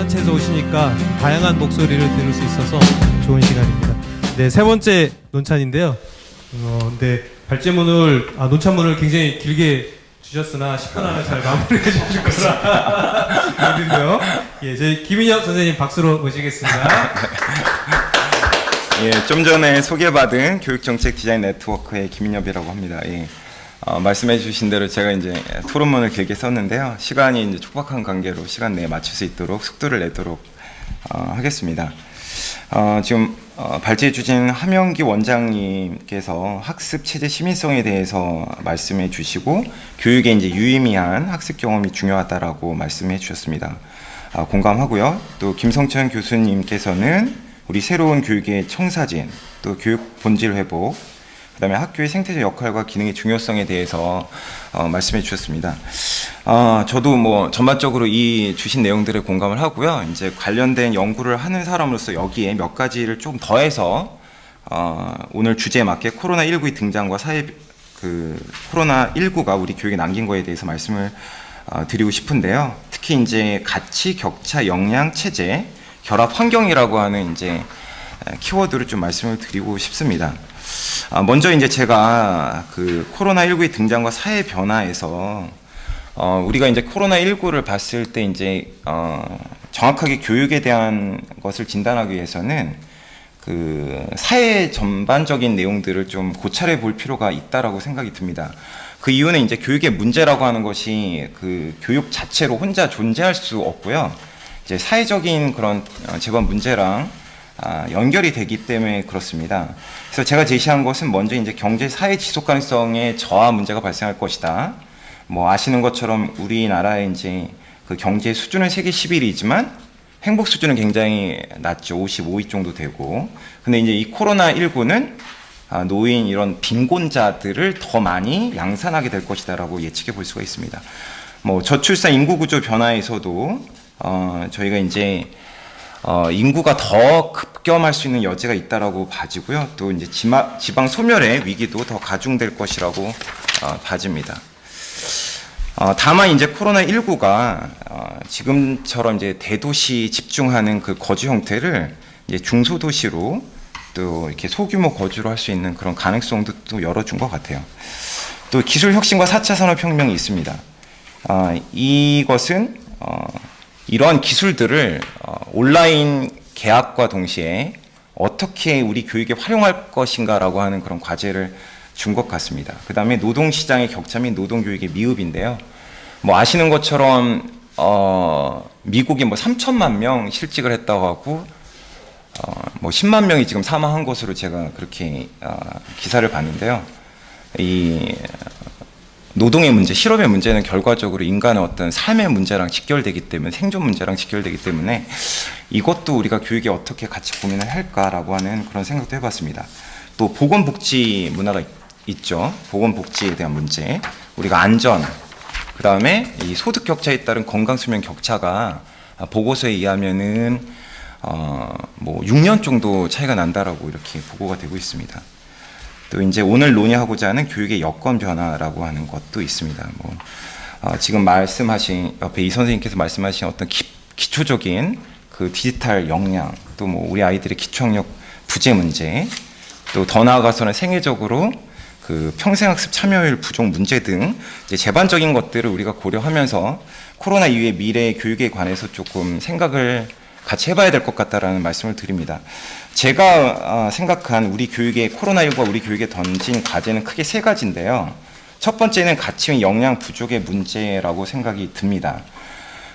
시민단체에서 오시니까 다양한 목소리를 들을 수 있어서 좋은 시간입니다. 네, 세 번째 논찬인데요. 근데 논찬문을 굉장히 길게 주셨으나 10분 안에 잘 마무리해 주실 거라 믿는데요. 예, 저희 김인혁 선생님 박수로 모시겠습니다. 예, 좀 전에 소개받은 교육정책 디자인 네트워크의 김인혁이라고 합니다. 예, 말씀해 주신 대로 제가 이제 토론문을 길게 썼는데요. 시간이 이제 촉박한 관계로 시간 내에 맞출 수 있도록 속도를 내도록 하겠습니다. 지금 발제해 주신 함영기 원장님께서 학습 체제 시민성에 대해서 말씀해 주시고 교육에 이제 유의미한 학습 경험이 중요하다라고 말씀해 주셨습니다. 공감하고요. 또 김성천 교수님께서는 우리 새로운 교육의 청사진, 또 교육 본질 회복, 그다음에 학교의 생태적 역할과 기능의 중요성에 대해서 말씀해 주셨습니다. 저도 뭐 전반적으로 이 주신 내용들에 공감을 하고요. 이제 관련된 연구를 하는 사람으로서 여기에 몇 가지를 좀 더해서 오늘 주제에 맞게 코로나19의 등장과 코로나19가 우리 교육에 남긴 거에 대해서 말씀을 드리고 싶은데요. 특히 이제 가치, 격차, 역량, 체제, 결합 환경이라고 하는 이제 키워드를 좀 말씀을 드리고 싶습니다. 먼저 이제 제가 그 코로나19의 등장과 사회 변화에서 우리가 이제 코로나19를 봤을 때 이제 정확하게 교육에 대한 것을 진단하기 위해서는 그 사회 전반적인 내용들을 좀 고찰해 볼 필요가 있다라고 생각이 듭니다. 그 이유는 이제 교육의 문제라고 하는 것이 그 교육 자체로 혼자 존재할 수 없고요. 이제 사회적인 그런 재반 문제랑 연결이 되기 때문에 그렇습니다. 그래서 제가 제시한 것은 먼저 이제 경제 사회 지속 가능성에 저하 문제가 발생할 것이다. 뭐 아시는 것처럼 우리나라의 이제 그 경제 수준은 세계 11위지만 행복 수준은 굉장히 낮죠. 55위 정도 되고. 근데 이제 이 코로나19는 노인 이런 빈곤자들을 더 많이 양산하게 될 것이다라고 예측해 볼 수가 있습니다. 뭐 저출산 인구 구조 변화에서도 저희가 이제 인구가 더 급경할 수 있는 여지가 있다라고 봐지고요. 또 이제 지방 소멸의 위기도 더 가중될 것이라고 봐집니다. 다만 이제 코로나19가 지금처럼 이제 대도시 집중하는 그 거주 형태를 이제 중소도시로 또 이렇게 소규모 거주로 할 수 있는 그런 가능성도 또 열어준 것 같아요. 또 기술 혁신과 4차 산업혁명이 있습니다. 이것은 이러한 기술들을 온라인 개학과 동시에 어떻게 우리 교육에 활용할 것인가라고 하는 그런 과제를 준 것 같습니다. 그 다음에 노동시장의 격차 및 노동교육의 미흡인데요. 뭐 아시는 것처럼 미국이 뭐 3천만 명 실직을 했다고 하고 뭐 10만 명이 지금 사망한 것으로 제가 그렇게 기사를 봤는데요. 이 노동의 문제, 실업의 문제는 결과적으로 인간의 어떤 삶의 문제랑 직결되기 때문에 생존 문제랑 직결되기 때문에 이것도 우리가 교육에 어떻게 같이 고민을 할까라고 하는 그런 생각도 해봤습니다. 또 보건복지 문화가 있죠. 보건복지에 대한 문제, 우리가 안전, 그 다음에 이 소득 격차에 따른 건강 수명 격차가 보고서에 의하면은 뭐 6년 정도 차이가 난다라고 이렇게 보고가 되고 있습니다. 또 이제 오늘 논의하고자 하는 교육의 여건 변화라고 하는 것도 있습니다. 뭐 지금 말씀하신 옆에 이 선생님께서 말씀하신 어떤 기초적인 그 디지털 역량, 또 뭐 우리 아이들의 기초학력 부재 문제, 또 더 나아가서는 생애적으로 그 평생학습 참여율 부족 문제 등 이제 제반적인 것들을 우리가 고려하면서 코로나 이후의 미래 교육에 관해서 조금 생각을 같이 해봐야 될 것 같다라는 말씀을 드립니다. 제가 생각한 우리 교육의 코로나19가 우리 교육에 던진 과제는 크게 세 가지인데요. 첫 번째는 가치 및 역량 부족의 문제라고 생각이 듭니다.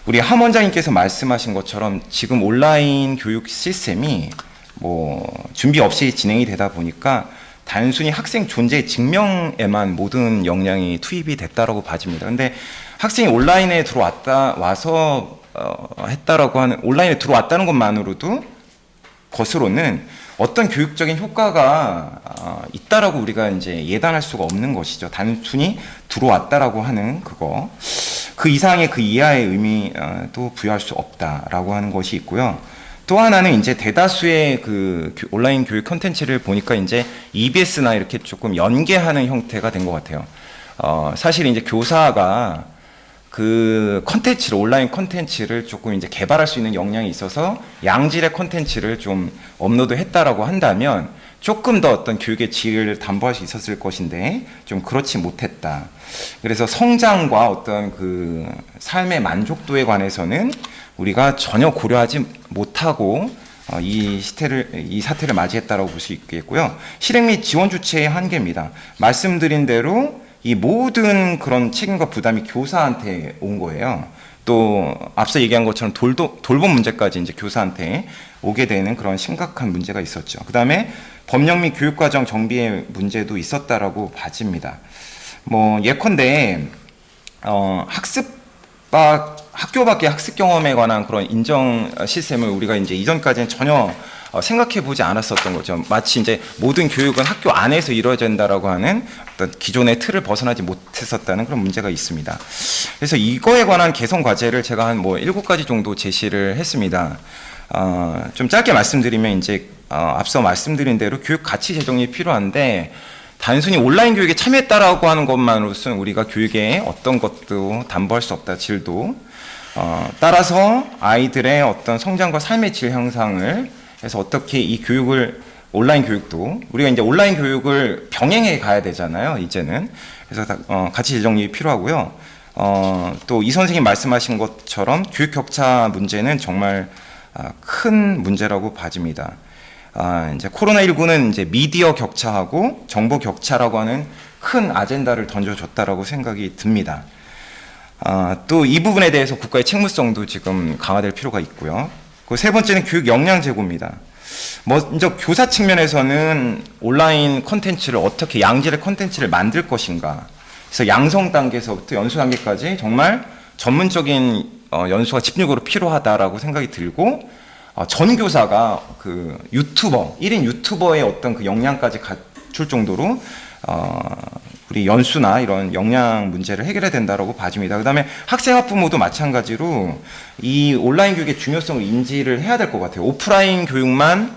우리 함 원장님께서 말씀하신 것처럼 지금 온라인 교육 시스템이 뭐 준비 없이 진행이 되다 보니까 단순히 학생 존재 증명에만 모든 역량이 투입이 됐다라고 봐집니다. 근데 학생이 온라인에 와서 했다라고 하는, 온라인에 들어왔다는 것만으로도 것으로는 어떤 교육적인 효과가 있다라고 우리가 이제 예단할 수가 없는 것이죠. 단순히 들어왔다라고 하는 그거, 그 이상의 그 이하의 의미도 부여할 수 없다라고 하는 것이 있고요. 또 하나는 이제 대다수의 그 온라인 교육 콘텐츠를 보니까 이제 EBS나 이렇게 조금 연계하는 형태가 된 것 같아요. 사실 이제 교사가 그 컨텐츠를, 온라인 컨텐츠를 조금 이제 개발할 수 있는 역량이 있어서 양질의 컨텐츠를 좀 업로드했다라고 한다면 조금 더 어떤 교육의 질을 담보할 수 있었을 것인데 좀 그렇지 못했다. 그래서 성장과 어떤 그 삶의 만족도에 관해서는 우리가 전혀 고려하지 못하고 이 사태를 맞이했다라고 볼 수 있겠고요. 실행 및 지원 주체의 한계입니다. 말씀드린 대로 이 모든 그런 책임과 부담이 교사한테 온 거예요. 또 앞서 얘기한 것처럼 돌봄 문제까지 이제 교사한테 오게 되는 그런 심각한 문제가 있었죠. 그 다음에 법령 및 교육과정 정비의 문제도 있었다라고 봐집니다. 뭐 예컨대 학교 밖의 학습 경험에 관한 그런 인정 시스템을 우리가 이제 이전까지는 전혀 생각해 보지 않았었던 거죠. 마치 이제 모든 교육은 학교 안에서 이루어진다라고 하는 어떤 기존의 틀을 벗어나지 못했었다는 그런 문제가 있습니다. 그래서 이거에 관한 개선 과제를 제가 한 뭐 7가지 정도 제시를 했습니다. 좀 짧게 말씀드리면 이제 앞서 말씀드린 대로 교육 가치 제정이 필요한데 단순히 온라인 교육에 참여했다라고 하는 것만으로서는 우리가 교육에 어떤 것도 담보할 수 없다. 질도. 따라서 아이들의 어떤 성장과 삶의 질 향상을 해서 어떻게 이 교육을 온라인 교육도 우리가 이제 온라인 교육을 병행해 가야 되잖아요. 이제는. 그래서 가치 제정이 필요하고요. 또 이 선생님 말씀하신 것처럼 교육 격차 문제는 정말 큰 문제라고 봐집니다. 이제 코로나19는 이제 미디어 격차하고 정보 격차라고 하는 큰 아젠다를 던져줬다라고 생각이 듭니다. 또 이 부분에 대해서 국가의 책무성도 지금 강화될 필요가 있고요. 그 세 번째는 교육 역량 제고입니다. 먼저 교사 측면에서는 온라인 콘텐츠를 어떻게 양질의 콘텐츠를 만들 것인가. 그래서 양성 단계에서부터 연수 단계까지 정말 전문적인 연수가 집중적으로 필요하다라고 생각이 들고 전 교사가 그 유튜버, 1인 유튜버의 어떤 그 역량까지 갖출 정도로 우리 연수나 이런 역량 문제를 해결해야 된다라고 봐집니다. 그 다음에 학생 학부모도 마찬가지로 이 온라인 교육의 중요성을 인지를 해야 될 것 같아요. 오프라인 교육만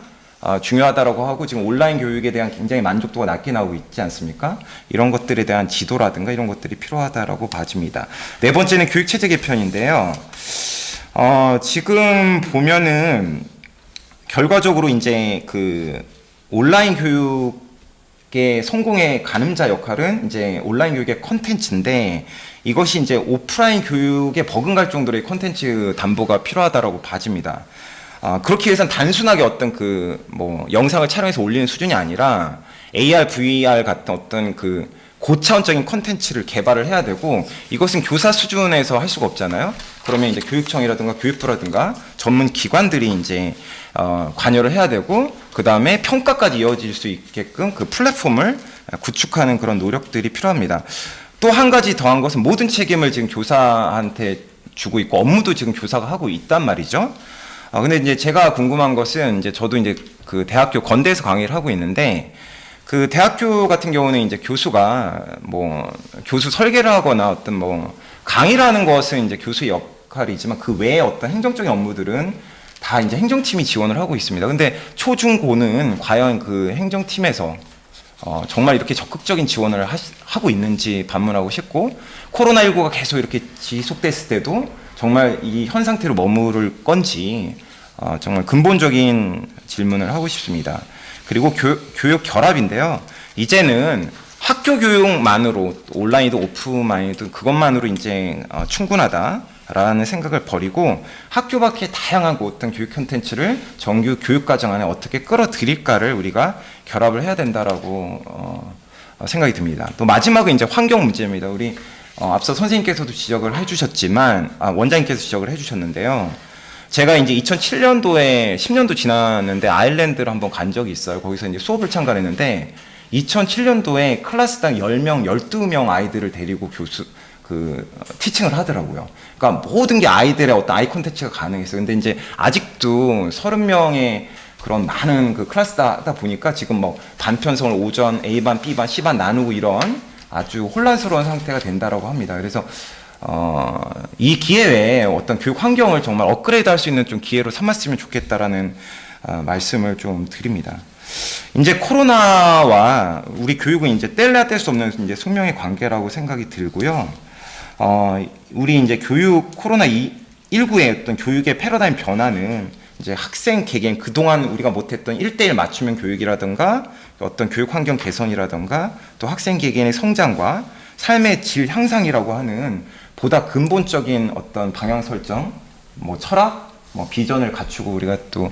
중요하다라고 하고 지금 온라인 교육에 대한 굉장히 만족도가 낮게 나오고 있지 않습니까? 이런 것들에 대한 지도라든가 이런 것들이 필요하다라고 봐집니다. 네 번째는 교육체제 개편인데요. 지금 보면은 결과적으로 이제 그 온라인 교육의 성공의 가늠자 역할은 이제 온라인 교육의 컨텐츠인데 이것이 이제 오프라인 교육에 버금갈 정도의 컨텐츠 담보가 필요하다라고 봐집니다. 그렇기 위해서는 단순하게 어떤 그 뭐 영상을 촬영해서 올리는 수준이 아니라 AR, VR 같은 어떤 그 고차원적인 컨텐츠를 개발을 해야 되고 이것은 교사 수준에서 할 수가 없잖아요. 그러면 이제 교육청이라든가 교육부라든가 전문 기관들이 이제 관여를 해야 되고 그 다음에 평가까지 이어질 수 있게끔 그 플랫폼을 구축하는 그런 노력들이 필요합니다. 또 한 가지 더한 것은 모든 책임을 지금 교사한테 주고 있고 업무도 지금 교사가 하고 있단 말이죠. 근데 이제 제가 궁금한 것은 이제 저도 이제 그 대학교 건대에서 강의를 하고 있는데 그 대학교 같은 경우는 이제 교수가 뭐 교수 설계를 하거나 어떤 뭐 강의를 하는 것은 이제 교수의 역할이지만 그 외에 어떤 행정적인 업무들은 다 이제 행정팀이 지원을 하고 있습니다. 근데 초중고는 과연 그 행정팀에서 정말 이렇게 적극적인 지원을 하고 있는지 반문하고 싶고 코로나19가 계속 이렇게 지속됐을 때도 정말 이 현 상태로 머무를 건지 정말 근본적인 질문을 하고 싶습니다. 그리고 교육 결합인데요. 이제는 학교 교육만으로 온라인이든 오프라인이든 그것만으로 이제 충분하다라는 생각을 버리고 학교 밖의 다양한 어떤 교육 콘텐츠를 정규 교육과정 안에 어떻게 끌어들일까를 우리가 결합을 해야 된다라고 생각이 듭니다. 또 마지막은 이제 환경 문제입니다. 우리 앞서 선생님께서도 지적을 해주셨지만 원장님께서 지적을 해주셨는데요. 제가 이제 2007년도에 10년도 지났는데 아일랜드를 한번 간 적이 있어요. 거기서 이제 수업을 참가했는데 2007년도에 클래스당 10명, 12명 아이들을 데리고 티칭을 하더라고요. 그러니까 모든 게 아이들의 어떤 아이 콘텐츠가 가능했어요. 근데 이제 아직도 30명의 그런 많은 그 클래스다 하다 보니까 지금 뭐 단편성을 오전 A반, B반, C반 나누고 이런 아주 혼란스러운 상태가 된다라고 합니다. 그래서 이 기회에 어떤 교육 환경을 정말 업그레이드 할 수 있는 좀 기회로 삼았으면 좋겠다라는 말씀을 좀 드립니다. 이제 코로나와 우리 교육은 이제 뗄래야 뗄 수 없는 이제 숙명의 관계라고 생각이 들고요. 우리 이제 교육 코로나 19의 어떤 교육의 패러다임 변화는 이제 학생 개개인 그동안 우리가 못했던 1대1 맞춤형 교육이라든가 어떤 교육 환경 개선이라든가 또 학생 개개인의 성장과 삶의 질 향상이라고 하는 보다 근본적인 어떤 방향 설정, 뭐 철학, 뭐 비전을 갖추고 우리가 또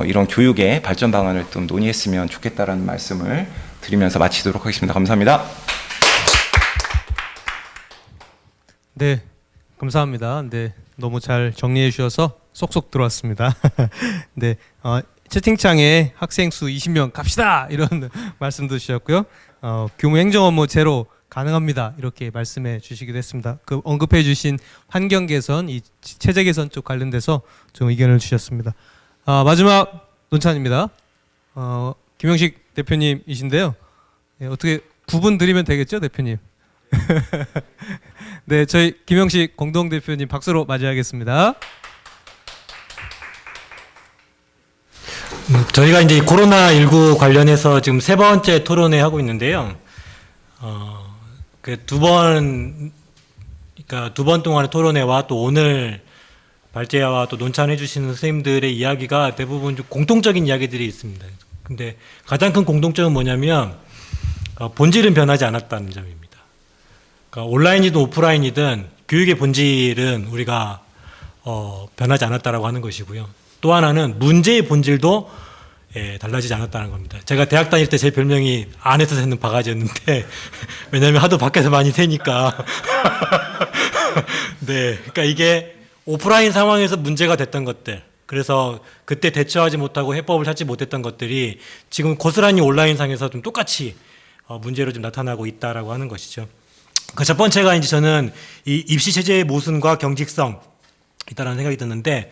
이런 교육의 발전 방안을 좀 논의했으면 좋겠다라는 말씀을 드리면서 마치도록 하겠습니다. 감사합니다. 네, 감사합니다. 네, 너무 잘 정리해 주셔서 쏙쏙 들어왔습니다. 네, 채팅창에 학생 수 20명 갑시다 이런 말씀도 주셨고요. 교무 행정 업무 제로 가능합니다 이렇게 말씀해 주시기도 했습니다. 그 언급해 주신 환경 개선, 이 체제 개선 쪽 관련돼서 좀 의견을 주셨습니다. 마지막 논찬입니다. 김영식 대표님이신데요. 네, 어떻게 9분 드리면 되겠죠, 대표님? 네, 저희 김영식 공동 대표님 박수로 맞이하겠습니다. 저희가 이제 코로나19 관련해서 지금 세 번째 토론회 하고 있는데요. 그 그러니까 두 번 동안의 토론회와 또 오늘 발제와 또 논찬해 주시는 선생님들의 이야기가 대부분 좀 공통적인 이야기들이 있습니다. 근데 가장 큰 공통점은 뭐냐면 본질은 변하지 않았다는 점입니다. 그러니까 온라인이든 오프라인이든 교육의 본질은 우리가 변하지 않았다라고 하는 것이고요. 또 하나는 문제의 본질도 달라지지 않았다는 겁니다. 제가 대학 다닐 때 제 별명이 안에서 새는 바가지였는데 왜냐하면 하도 밖에서 많이 새니까 네, 그러니까 이게 오프라인 상황에서 문제가 됐던 것들, 그래서 그때 대처하지 못하고 해법을 찾지 못했던 것들이 지금 고스란히 온라인 상에서 좀 똑같이 문제로 좀 나타나고 있다라고 하는 것이죠. 그 첫 번째가 이제 저는 이 입시 체제의 모순과 경직성 있다라는 생각이 드는데,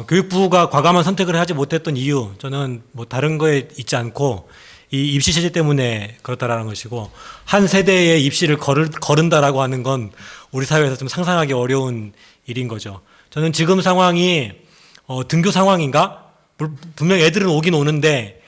교육부가 과감한 선택을 하지 못했던 이유, 저는 뭐 다른 거에 있지 않고 이 입시 체제 때문에 그렇다라는 것이고, 한 세대의 입시를 거른다라고 하는 건 우리 사회에서 좀 상상하기 어려운 일인 거죠. 저는 지금 상황이 등교 상황인가? 분명 애들은 오긴 오는데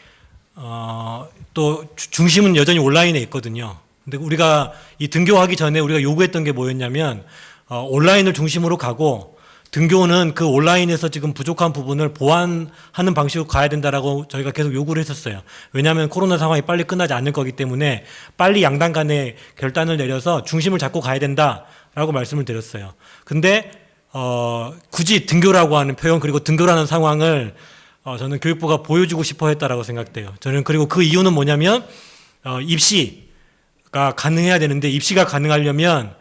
또 중심은 여전히 온라인에 있거든요. 근데 우리가 이 등교하기 전에 우리가 요구했던 게 뭐였냐면 온라인을 중심으로 가고 등교는 그 온라인에서 지금 부족한 부분을 보완하는 방식으로 가야 된다라고 저희가 계속 요구를 했었어요. 왜냐하면 코로나 상황이 빨리 끝나지 않을 거기 때문에 빨리 양당 간에 결단을 내려서 중심을 잡고 가야 된다라고 말씀을 드렸어요. 근데 굳이 등교라고 하는 표현, 그리고 등교라는 상황을 저는 교육부가 보여주고 싶어 했다라고 생각돼요. 저는 그리고 그 이유는 뭐냐면 입시가 가능해야 되는데, 입시가 가능하려면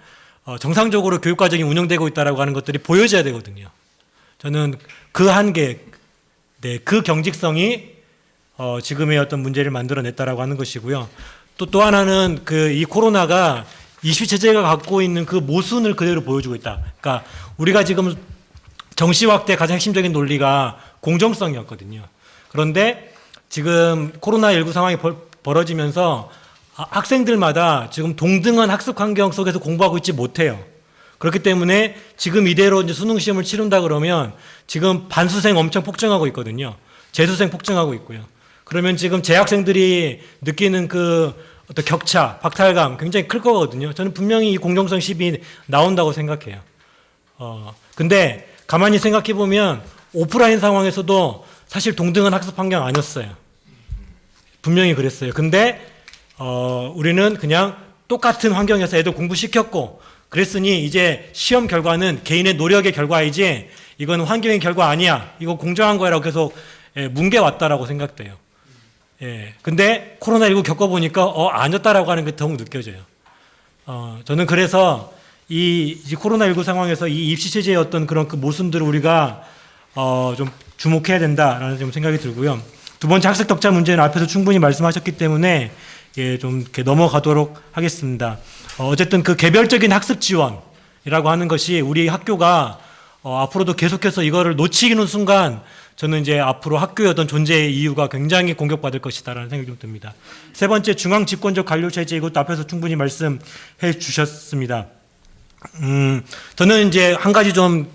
정상적으로 교육과정이 운영되고 있다라고 하는 것들이 보여져야 되거든요. 저는 그 한계, 네, 그 경직성이 지금의 어떤 문제를 만들어냈다라고 하는 것이고요. 또 하나는 이 코로나가 입시 체제가 갖고 있는 그 모순을 그대로 보여주고 있다. 그러니까 우리가 지금 정시 확대 가장 핵심적인 논리가 공정성이었거든요. 그런데 지금 코로나19 상황이 벌어지면서 학생들마다 지금 동등한 학습 환경 속에서 공부하고 있지 못해요. 그렇기 때문에 지금 이대로 이제 수능 시험을 치른다 그러면 지금 반수생 엄청 폭증하고 있거든요. 재수생 폭증하고 있고요. 그러면 지금 재학생들이 느끼는 그 어떤 격차, 박탈감 굉장히 클 거거든요. 저는 분명히 이 공정성 시비 나온다고 생각해요. 근데 가만히 생각해 보면 오프라인 상황에서도 사실 동등한 학습 환경 아니었어요. 분명히 그랬어요. 근데 우리는 그냥 똑같은 환경에서 애들 공부시켰고 그랬으니 이제 시험 결과는 개인의 노력의 결과이지 이건 환경의 결과 아니야, 이거 공정한 거야라고 계속 뭉개왔다라고 생각돼요. 근데 코로나19 겪어보니까 아니었다라고 하는 게 더욱 느껴져요. 저는 그래서 이 코로나19 상황에서 이 입시 체제의 어떤 그런 그 모순들을 우리가 좀 주목해야 된다라는 좀 생각이 들고요. 두 번째, 학습 격차 문제는 앞에서 충분히 말씀하셨기 때문에 좀 이렇게 넘어가도록 하겠습니다. 어쨌든 그 개별적인 학습 지원이라고 하는 것이 우리 학교가 앞으로도 계속해서 이거를 놓치는 순간 저는 이제 앞으로 학교의 어떤 존재의 이유가 굉장히 공격받을 것이다라는 생각이 좀 듭니다. 세 번째, 중앙 집권적 관료 체제, 이것도 앞에서 충분히 말씀해 주셨습니다. 저는 이제 한 가지 좀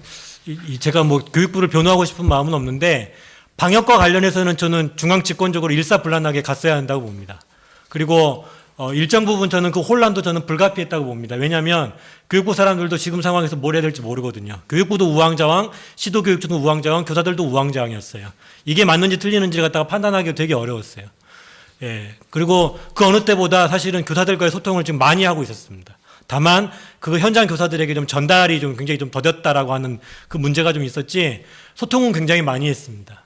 제가 뭐 교육부를 변호하고 싶은 마음은 없는데, 방역과 관련해서는 저는 중앙 집권적으로 일사불란하게 갔어야 한다고 봅니다. 그리고 일정 부분 저는 그 혼란도 저는 불가피했다고 봅니다. 왜냐하면 교육부 사람들도 지금 상황에서 뭘 해야 될지 모르거든요. 교육부도 우왕좌왕, 시도교육청도 우왕좌왕, 교사들도 우왕좌왕이었어요. 이게 맞는지 틀리는지를 갖다가 판단하기가 되게 어려웠어요. 예. 그리고 그 어느 때보다 사실은 교사들과의 소통을 지금 많이 하고 있었습니다. 다만 그 현장 교사들에게 좀 전달이 좀 굉장히 좀 더뎠다라고 하는 그 문제가 좀 있었지 소통은 굉장히 많이 했습니다.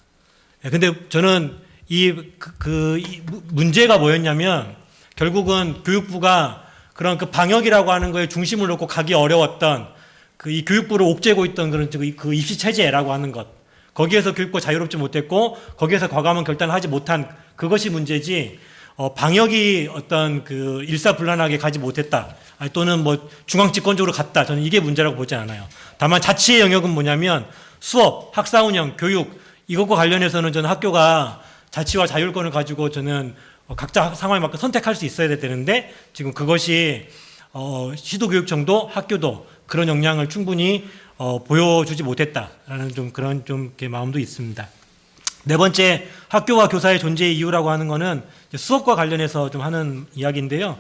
예. 근데 저는 이 문제가 뭐였냐면 결국은 교육부가 그런 그 방역이라고 하는 거에 중심을 놓고 가기 어려웠던 그 이 교육부를 옥죄고 있던 그런 그 입시 체제라고 하는 것. 거기에서 교육부가 자유롭지 못했고 거기에서 과감한 결단을 하지 못한 그것이 문제지 방역이 어떤 그 일사불란하게 가지 못했다. 또는 뭐 중앙집권적으로 갔다. 저는 이게 문제라고 보지 않아요. 다만 자치의 영역은 뭐냐면 수업, 학사 운영, 교육 이것과 관련해서는 저는 학교가 자치와 자율권을 가지고 저는 각자 상황에 맞게 선택할 수 있어야 되는데 지금 그것이 시도교육청도 학교도 그런 역량을 충분히 보여주지 못했다라는 좀 그런 좀 마음도 있습니다. 네 번째, 학교와 교사의 존재의 이유라고 하는 거는 수업과 관련해서 좀 하는 이야기인데요.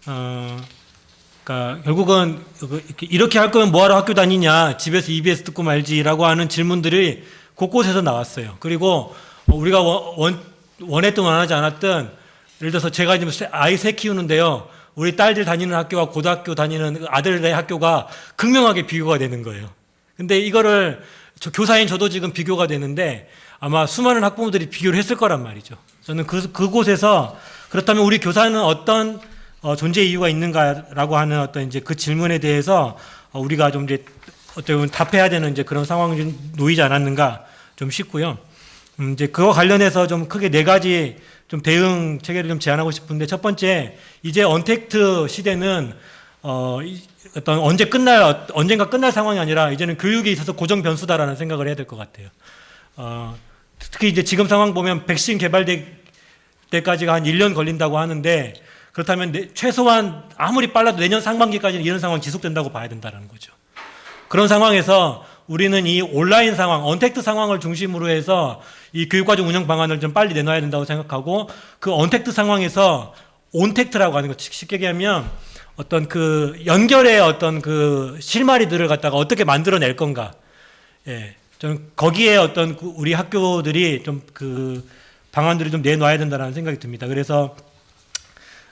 그러니까 결국은 이렇게 할 거면 뭐하러 학교 다니냐, 집에서 EBS 듣고 말지라고 하는 질문들이 곳곳에서 나왔어요. 그리고 우리가 원했든 원하지 않았든 예를 들어서 제가 지금 아이 셋 키우는데요. 우리 딸들 다니는 학교와 고등학교 다니는 아들의 학교가 극명하게 비교가 되는 거예요. 근데 이거를 교사인 저도 지금 비교가 되는데 아마 수많은 학부모들이 비교를 했을 거란 말이죠. 저는 그곳에서 그렇다면 우리 교사는 어떤 존재 이유가 있는가라고 하는 어떤 이제 그 질문에 대해서 우리가 좀 이제 어떻게 보면 답해야 되는 이제 그런 상황이 좀 놓이지 않았는가 좀 싶고요. 이제 그와 관련해서 좀 크게 네 가지 좀 대응 체계를 좀 제안하고 싶은데 첫 번째, 이제 언택트 시대는 어떤 언젠가 끝날 상황이 아니라 이제는 교육에 있어서 고정 변수다라는 생각을 해야 될 것 같아요. 특히 이제 지금 상황 보면 백신 개발될 때까지가 한 1년 걸린다고 하는데 그렇다면 최소한 아무리 빨라도 내년 상반기까지는 이런 상황이 지속된다고 봐야 된다는 거죠. 그런 상황에서 우리는 이 온라인 상황, 언택트 상황을 중심으로 해서 이 교육과정 운영 방안을 좀 빨리 내놔야 된다고 생각하고 그 언택트 상황에서 온택트라고 하는 거 쉽게 얘기하면 어떤 그 연결의 어떤 그 실마리들을 갖다가 어떻게 만들어낼 건가. 예. 저는 거기에 어떤 우리 학교들이 좀 그 방안들을 좀 내놔야 된다는 생각이 듭니다. 그래서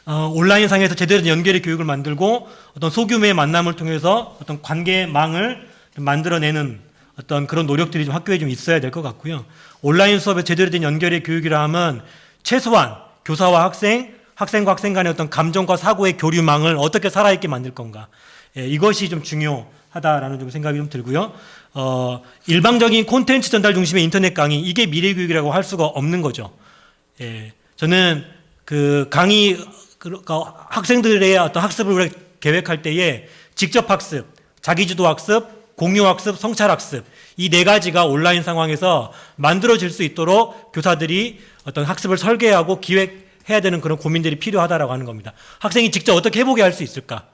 온라인 상에서 제대로 된 연결의 교육을 만들고 어떤 소규모의 만남을 통해서 어떤 관계망을 좀 만들어내는 어떤 그런 노력들이 좀 학교에 좀 있어야 될 것 같고요. 온라인 수업에 제대로 된 연결의 교육이라 하면 최소한 교사와 학생, 학생과 학생 간의 어떤 감정과 사고의 교류망을 어떻게 살아있게 만들 건가. 예, 이것이 좀 중요하다라는 좀 생각이 좀 들고요. 일방적인 콘텐츠 전달 중심의 인터넷 강의, 이게 미래 교육이라고 할 수가 없는 거죠. 예, 저는 그 강의, 학생들의 어떤 학습을 계획할 때에 직접 학습, 자기주도 학습, 공유학습, 성찰학습 이 네 가지가 온라인 상황에서 만들어질 수 있도록 교사들이 어떤 학습을 설계하고 기획해야 되는 그런 고민들이 필요하다라고 하는 겁니다. 학생이 직접 어떻게 해보게 할 수 있을까?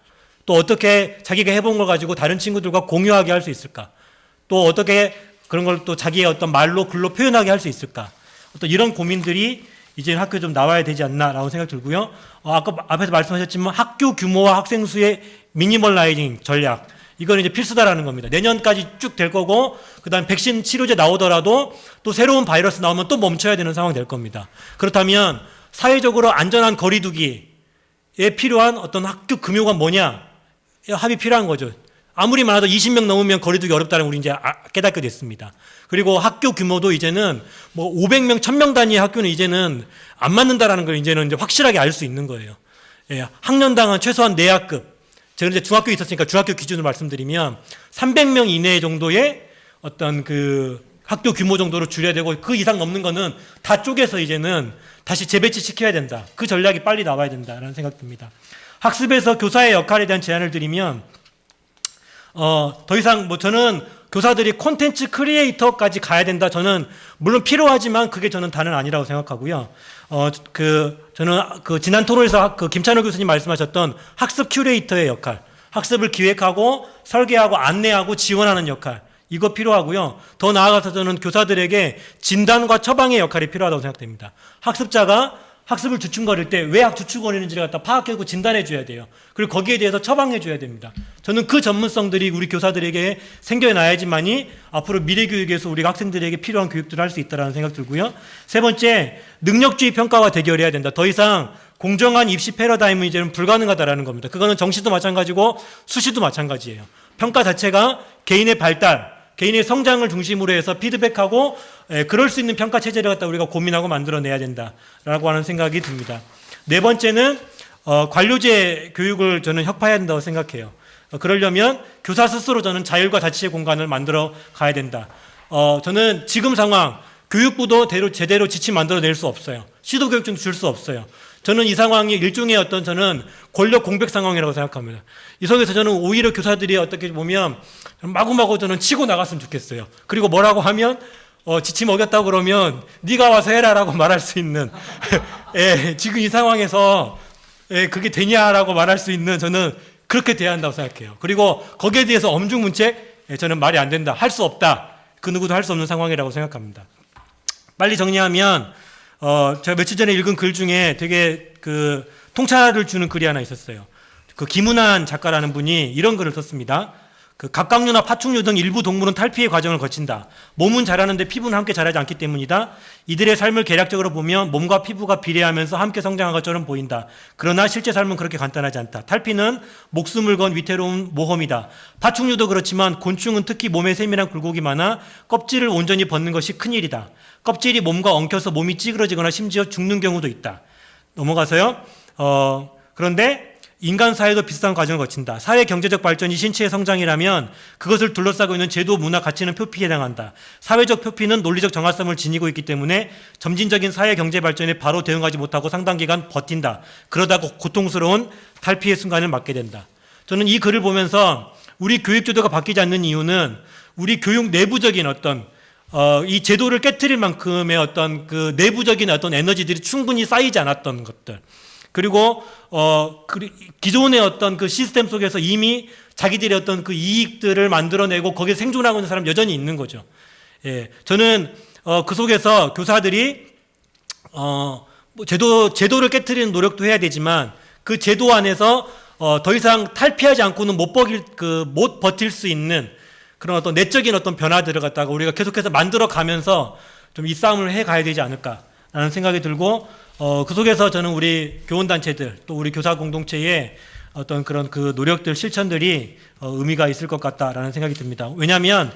또 어떻게 자기가 해본 걸 가지고 다른 친구들과 공유하게 할 수 있을까? 또 어떻게 그런 걸 또 자기의 어떤 말로 글로 표현하게 할 수 있을까? 어떤 이런 고민들이 이제 학교에 좀 나와야 되지 않나라고 생각 들고요. 아까 앞에서 말씀하셨지만 학교 규모와 학생 수의 미니멀라이징 전략, 이건 이제 필수다라는 겁니다. 내년까지 쭉 될 거고, 그 다음 백신 치료제 나오더라도 또 새로운 바이러스 나오면 또 멈춰야 되는 상황이 될 겁니다. 그렇다면 사회적으로 안전한 거리두기에 필요한 어떤 학교 규모가 뭐냐? 합의 필요한 거죠. 아무리 많아도 20명 넘으면 거리두기 어렵다는 우리 이제 깨닫게 됐습니다. 그리고 학교 규모도 이제는 뭐 500명, 1000명 단위의 학교는 이제는 안 맞는다라는 걸 이제는 이제 확실하게 알 수 있는 거예요. 예, 학년당은 최소한 내학급. 제가 이제 중학교에 있었으니까 중학교 기준으로 말씀드리면 300명 이내 정도의 어떤 그 학교 규모 정도로 줄여야 되고 그 이상 넘는 거는 다 쪼개서 이제는 다시 재배치 시켜야 된다. 그 전략이 빨리 나와야 된다라는 생각 듭니다. 학습에서 교사의 역할에 대한 제안을 드리면 더 이상 뭐 저는 교사들이 콘텐츠 크리에이터까지 가야 된다. 저는 물론 필요하지만 그게 저는 다는 아니라고 생각하고요. 저는 지난 토론에서 김찬호 교수님 말씀하셨던 학습 큐레이터의 역할, 학습을 기획하고 설계하고 안내하고 지원하는 역할, 이거 필요하고요. 더 나아가서 저는 교사들에게 진단과 처방의 역할이 필요하다고 생각됩니다. 학습자가 학습을 주춤거릴 때 왜 주춤거리는지를 갖다 파악하고 진단해 줘야 돼요. 그리고 거기에 대해서 처방해 줘야 됩니다. 저는 그 전문성들이 우리 교사들에게 생겨나야지만이 앞으로 미래 교육에서 우리 학생들에게 필요한 교육들을 할 수 있다는 생각 들고요. 세 번째, 능력주의 평가와 대결해야 된다. 더 이상 공정한 입시 패러다임은 이제는 불가능하다라는 겁니다. 그거는 정시도 마찬가지고 수시도 마찬가지예요. 평가 자체가 개인의 발달, 개인의 성장을 중심으로 해서 피드백하고 그럴 수 있는 평가 체제를 갖다 우리가 고민하고 만들어내야 된다라고 하는 생각이 듭니다. 네 번째는 관료제 교육을 저는 혁파해야 된다고 생각해요. 그러려면 교사 스스로 저는 자율과 자치의 공간을 만들어 가야 된다. 저는 지금 상황 교육부도 제대로 지침 만들어낼 수 없어요. 시도교육증 줄 수 없어요. 저는 이 상황이 일종의 어떤 저는 권력 공백 상황이라고 생각합니다. 이 속에서 저는 오히려 교사들이 어떻게 보면 마구마구 저는 치고 나갔으면 좋겠어요. 그리고 뭐라고 하면 지침 어겼다고 그러면 네가 와서 해라라고 말할 수 있는 지금 이 상황에서 그게 되냐라고 말할 수 있는 저는 그렇게 돼야 한다고 생각해요. 그리고 거기에 대해서 엄중문책 저는 말이 안 된다. 할 수 없다. 그 누구도 할 수 없는 상황이라고 생각합니다. 빨리 정리하면 제가 며칠 전에 읽은 글 중에 되게 그 통찰을 주는 글이 하나 있었어요. 그 김은환 작가라는 분이 이런 글을 썼습니다. 그 갑각류나 파충류 등 일부 동물은 탈피의 과정을 거친다. 몸은 자라는데 피부는 함께 자라지 않기 때문이다. 이들의 삶을 계략적으로 보면 몸과 피부가 비례하면서 함께 성장한 것처럼 보인다. 그러나 실제 삶은 그렇게 간단하지 않다. 탈피는 목숨을 건 위태로운 모험이다. 파충류도 그렇지만 곤충은 특히 몸에 세밀한 굴곡이 많아 껍질을 온전히 벗는 것이 큰일이다. 껍질이 몸과 엉켜서 몸이 찌그러지거나 심지어 죽는 경우도 있다. 넘어가서요. 그런데 인간 사회도 비슷한 과정을 거친다. 사회 경제적 발전이 신체의 성장이라면 그것을 둘러싸고 있는 제도, 문화, 가치는 표피에 해당한다. 사회적 표피는 논리적 정확성을 지니고 있기 때문에 점진적인 사회 경제 발전에 바로 대응하지 못하고 상당 기간 버틴다. 그러다가 고통스러운 탈피의 순간을 맞게 된다. 저는 이 글을 보면서 우리 교육 제도가 바뀌지 않는 이유는 우리 교육 내부적인 어떤 이 제도를 깨트릴 만큼의 어떤 그 내부적인 어떤 에너지들이 충분히 쌓이지 않았던 것들. 그리고 기존의 어떤 그 시스템 속에서 이미 자기들의 어떤 그 이익들을 만들어내고 거기에 생존하고 있는 사람 여전히 있는 거죠. 예, 저는 그 속에서 교사들이 뭐 제도를 깨트리는 노력도 해야 되지만 그 제도 안에서 더 이상 탈피하지 않고는 못 버틸 수 있는 그런 어떤 내적인 어떤 변화들을 갖다가 우리가 계속해서 만들어 가면서 좀 이 싸움을 해 가야 되지 않을까라는 생각이 들고 그 속에서 저는 우리 교원단체들 또 우리 교사 공동체의 어떤 그런 그 노력들 실천들이 의미가 있을 것 같다라는 생각이 듭니다. 왜냐하면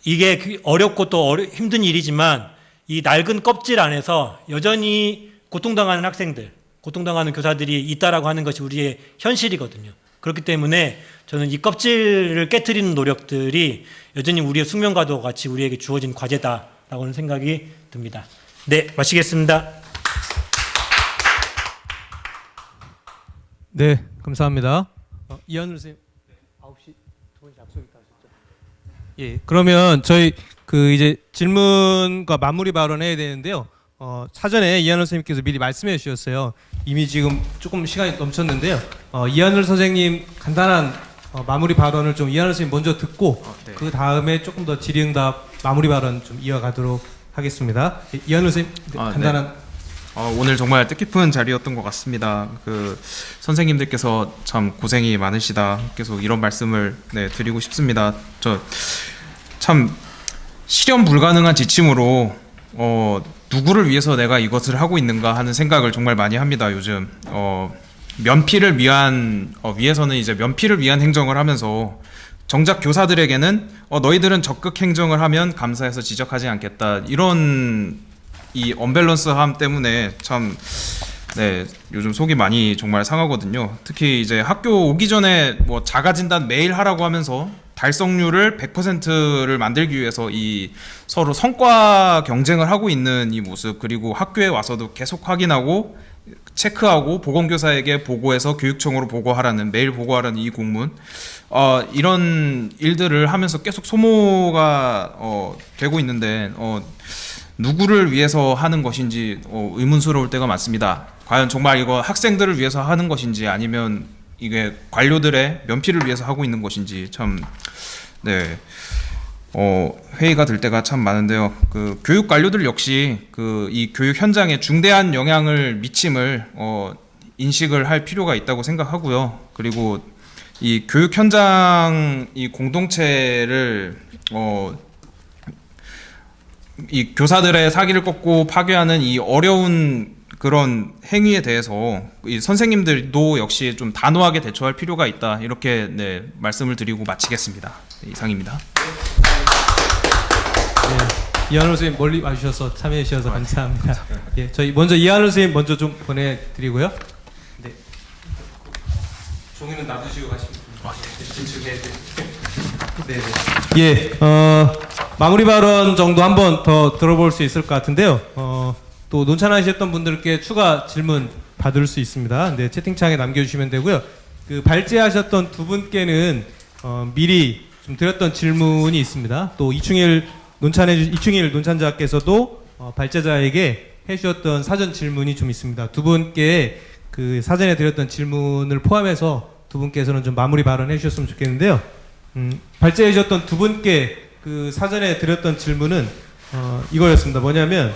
이게 어렵고 또 힘든 일이지만 이 낡은 껍질 안에서 여전히 고통당하는 학생들, 고통당하는 교사들이 있다라고 하는 것이 우리의 현실이거든요. 그렇기 때문에 저는 이 껍질을 깨트리는 노력들이 여전히 우리의 숙명과도 같이 우리에게 주어진 과제다라고 하는 생각이 듭니다. 네, 마치겠습니다. 네, 감사합니다. 이한울 선생님. 9시 두 분 약속 있다 하셨죠? 예, 그러면 저희 그 이제 질문과 마무리 발언해야 되는데요. 사전에 이한울 선생님께서 미리 말씀해 주셨어요. 이미 지금 조금 시간이 넘쳤는데요. 이한울 선생님 간단한 마무리 발언을 좀 이한울 선생님 먼저 듣고 네. 그 다음에 조금 더 질의응답 마무리 발언 좀 이어가도록 하겠습니다. 이한울 선생님 간단한. 오늘 정말 뜻깊은 자리였던 것 같습니다. 그 선생님들께서 참 고생이 많으시다. 계속 이런 말씀을 드리고 싶습니다. 저 참 실현 불가능한 지침으로 누구를 위해서 내가 이것을 하고 있는가 하는 생각을 정말 많이 합니다. 요즘 면피를 위해서는 이제 면피를 위한 행정을 하면서 정작 교사들에게는 너희들은 적극 행정을 하면 감사해서 지적하지 않겠다, 이런 이 언밸런스함 때문에 참 요즘 속이 많이 정말 상하거든요. 특히 이제 학교 오기 전에 뭐 자가진단 매일 하라고 하면서 달성률을 100%를 만들기 위해서 이 서로 성과 경쟁을 하고 있는 이 모습, 그리고 학교에 와서도 계속 확인하고 체크하고 보건교사에게 보고해서 교육청으로 보고하라는, 매일 보고하라는 이 공문, 이런 일들을 하면서 계속 소모가 되고 있는데 누구를 위해서 하는 것인지 의문스러울 때가 많습니다. 과연 정말 이거 학생들을 위해서 하는 것인지 아니면 이게 관료들의 면피를 위해서 하고 있는 것인지 참 회의가 될 때가 참 많은데요. 그 교육 관료들 역시 그 이 교육 현장에 중대한 영향을 미침을 인식을 할 필요가 있다고 생각하고요. 그리고 이 교육 현장 이 공동체를 이 교사들의 사기를 꺾고 파괴하는 이 어려운 그런 행위에 대해서 이 선생님들도 역시 좀 단호하게 대처할 필요가 있다. 이렇게 네, 말씀을 드리고 마치겠습니다. 네, 이상입니다. 네, 이한울 선생님 멀리 와주셔서 참여해 주셔서 감사합니다. 예, 저희 먼저 이한울 선생님 먼저 좀 보내드리고요. 네. 종이는 놔두시고 가시면 네, 네. 예, 마무리 발언 정도 한 번 더 들어볼 수 있을 것 같은데요. 또 논찬하셨던 분들께 추가 질문 받을 수 있습니다. 네, 채팅창에 남겨주시면 되고요. 그 발제하셨던 두 분께는 미리 좀 드렸던 질문이 있습니다. 또 이충일 논찬자께서도 발제자에게 해주셨던 사전 질문이 좀 있습니다. 두 분께 그 사전에 드렸던 질문을 포함해서 두 분께서는 좀 마무리 발언해 주셨으면 좋겠는데요. 발제해 주셨던 두 분께 그 사전에 드렸던 질문은 이거였습니다. 뭐냐면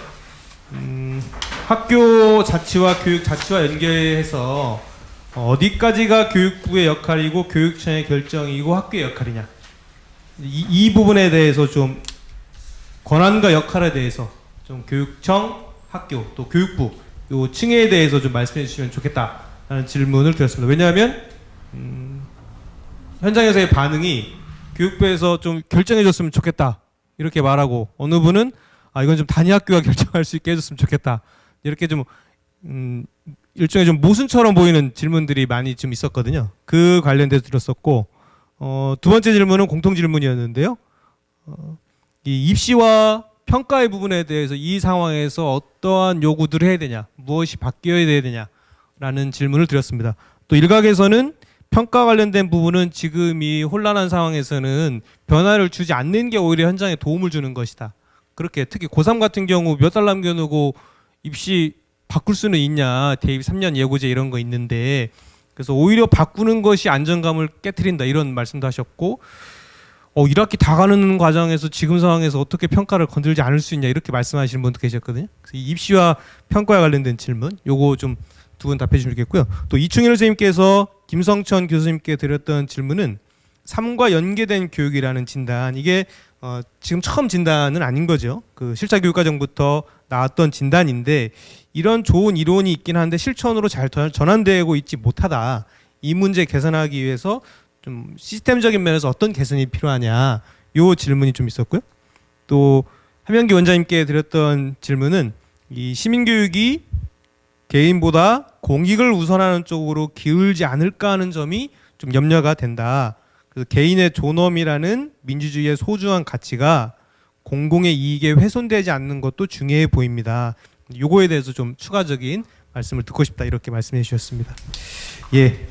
학교 자치와 교육 자치와 연계해서 어디까지가 교육부의 역할이고 교육청의 결정이고 학교의 역할이냐, 이 부분에 대해서 좀 권한과 역할에 대해서 좀 교육청, 학교 또 교육부 요 층에 대해서 좀 말씀해 주시면 좋겠다라는 질문을 드렸습니다. 왜냐하면 현장에서의 반응이 교육부에서 좀 결정해 줬으면 좋겠다 이렇게 말하고, 어느 분은 이건 좀 단위학교가 결정할 수 있게 해줬으면 좋겠다, 이렇게 좀 일종의 좀 모순처럼 보이는 질문들이 많이 좀 있었거든요. 그 관련돼서 들었었고, 두 번째 질문은 공통 질문이었는데요. 이 입시와 평가의 부분에 대해서 이 상황에서 어떠한 요구들을 해야 되냐, 무엇이 바뀌어야 되냐라는 질문을 드렸습니다. 또 일각에서는 평가 관련된 부분은 지금 이 혼란한 상황에서는 변화를 주지 않는 게 오히려 현장에 도움을 주는 것이다. 그렇게 특히 고3 같은 경우 몇 달 남겨놓고 입시 바꿀 수는 있냐, 대입 3년 예고제 이런 거 있는데, 그래서 오히려 바꾸는 것이 안정감을 깨트린다 이런 말씀도 하셨고, 1학기 다 가는 과정에서 지금 상황에서 어떻게 평가를 건들지 않을 수 있냐 이렇게 말씀하시는 분도 계셨거든요. 그래서 이 입시와 평가에 관련된 질문, 요거 좀 두 분 답해 주시면 좋겠고요. 또 이충일 선생님께서 김성천 교수님께 드렸던 질문은 3과 연계된 교육이라는 진단, 이게 지금 처음 진단은 아닌 거죠. 그 실사교육과정부터 나왔던 진단인데, 이런 좋은 이론이 있긴 한데 실천으로 잘 전환되고 있지 못하다. 이 문제 개선하기 위해서 좀 시스템적인 면에서 어떤 개선이 필요하냐, 요 질문이 좀 있었고요. 또 함영기 원장님께 드렸던 질문은 이 시민교육이 개인보다 공익을 우선하는 쪽으로 기울지 않을까 하는 점이 좀 염려가 된다. 그래서 개인의 존엄이라는 민주주의의 소중한 가치가 공공의 이익에 훼손되지 않는 것도 중요해 보입니다. 요거에 대해서 좀 추가적인 말씀을 듣고 싶다 이렇게 말씀해 주셨습니다. 예,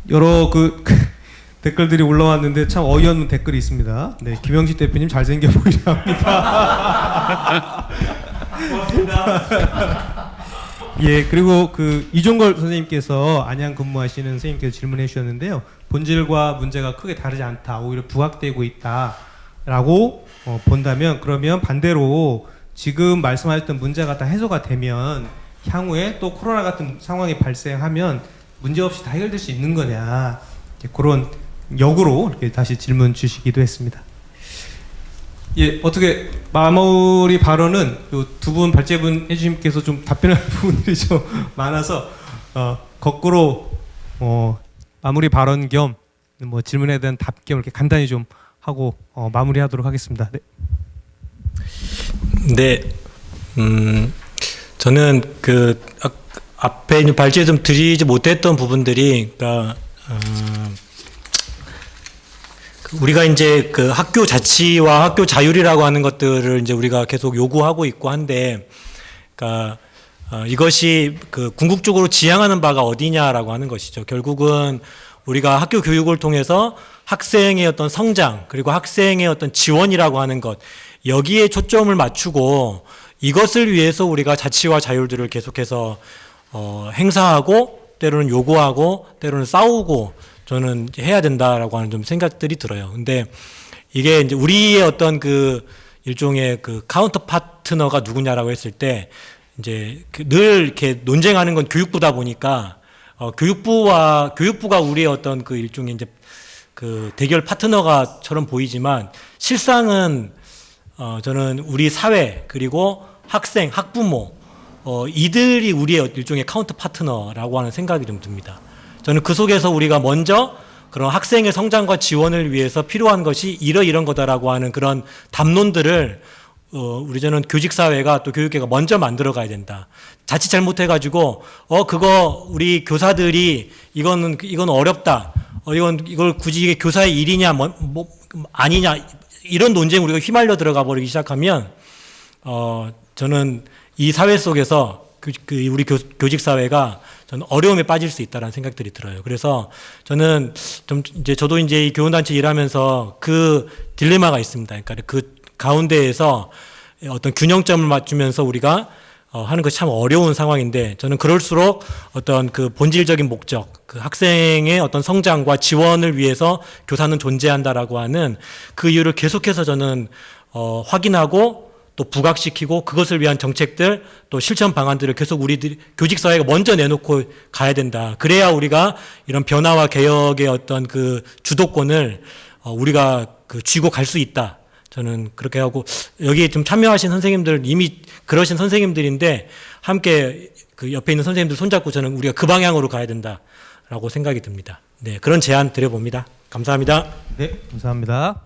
여러 그 댓글들이 올라왔는데 참 어이없는 댓글이 있습니다. 네, 김영식 대표님 잘생겨 보이려 합니다. 고맙습니다. 예, 그리고 그 이종걸 선생님께서 안양 근무하시는 선생님께서 질문해 주셨는데요. 본질과 문제가 크게 다르지 않다, 오히려 부각되고 있다라고 본다면, 그러면 반대로 지금 말씀하셨던 문제가 다 해소가 되면 향후에 또 코로나 같은 상황이 발생하면 문제없이 다 해결될 수 있는 거냐, 그런 역으로 이렇게 다시 질문 주시기도 했습니다. 예, 어떻게 마무리 발언은 두 분 발제분 해주님께서 좀 답변할 부분들이 좀 많아서 거꾸로 마무리 발언 겸 뭐 질문에 대한 답 겸 이렇게 간단히 좀 하고 마무리하도록 하겠습니다. 네. 네, 저는 그 앞에 발제 좀 드리지 못했던 부분들이, 그러니까 우리가 이제 그 학교 자치와 학교 자율이라고 하는 것들을 이제 우리가 계속 요구하고 있고 한데, 그러니까 이것이 그 궁극적으로 지향하는 바가 어디냐라고 하는 것이죠. 결국은 우리가 학교 교육을 통해서 학생의 어떤 성장, 그리고 학생의 어떤 지원이라고 하는 것, 여기에 초점을 맞추고 이것을 위해서 우리가 자치와 자율들을 계속해서 행사하고, 때로는 요구하고, 때로는 싸우고, 저는 해야 된다라고 하는 좀 생각들이 들어요. 근데 이게 이제 우리의 어떤 그 일종의 그 카운터 파트너가 누구냐라고 했을 때 이제 늘 이렇게 논쟁하는 건 교육부다 보니까 교육부가 우리의 어떤 그 일종의 이제 그 대결 파트너가처럼 보이지만 실상은 저는 우리 사회 그리고 학생, 학부모 이들이 우리의 일종의 카운터 파트너라고 하는 생각이 좀 듭니다. 저는 그 속에서 우리가 먼저 그런 학생의 성장과 지원을 위해서 필요한 것이 이런 거다라고 하는 그런 담론들을 우리 저는 교직사회가 또 교육계가 먼저 만들어 가야 된다. 자칫 잘못해가지고 그거 우리 교사들이 이건 어렵다. 이걸 굳이 이게 교사의 일이냐 아니냐 이런 논쟁 우리가 휘말려 들어가 버리기 시작하면 저는 이 사회 속에서 우리 교직 사회가 저는 어려움에 빠질 수 있다라는 생각들이 들어요. 그래서 저는 좀 이제 저도 이제 이 교원단체 일하면서 그 딜레마가 있습니다. 그러니까 그 가운데에서 어떤 균형점을 맞추면서 우리가 하는 것이 참 어려운 상황인데 저는 그럴수록 어떤 그 본질적인 목적, 그 학생의 어떤 성장과 지원을 위해서 교사는 존재한다라고 하는 그 이유를 계속해서 저는 확인하고 또 부각시키고 그것을 위한 정책들 또 실천 방안들을 계속 우리들이 교직사회가 먼저 내놓고 가야 된다. 그래야 우리가 이런 변화와 개혁의 어떤 그 주도권을 우리가 그 쥐고 갈 수 있다. 저는 그렇게 하고 여기에 좀 참여하신 선생님들 이미 그러신 선생님들인데 함께 그 옆에 있는 선생님들 손잡고 저는 우리가 그 방향으로 가야 된다라고 생각이 듭니다. 네, 그런 제안 드려봅니다. 감사합니다. 네, 감사합니다.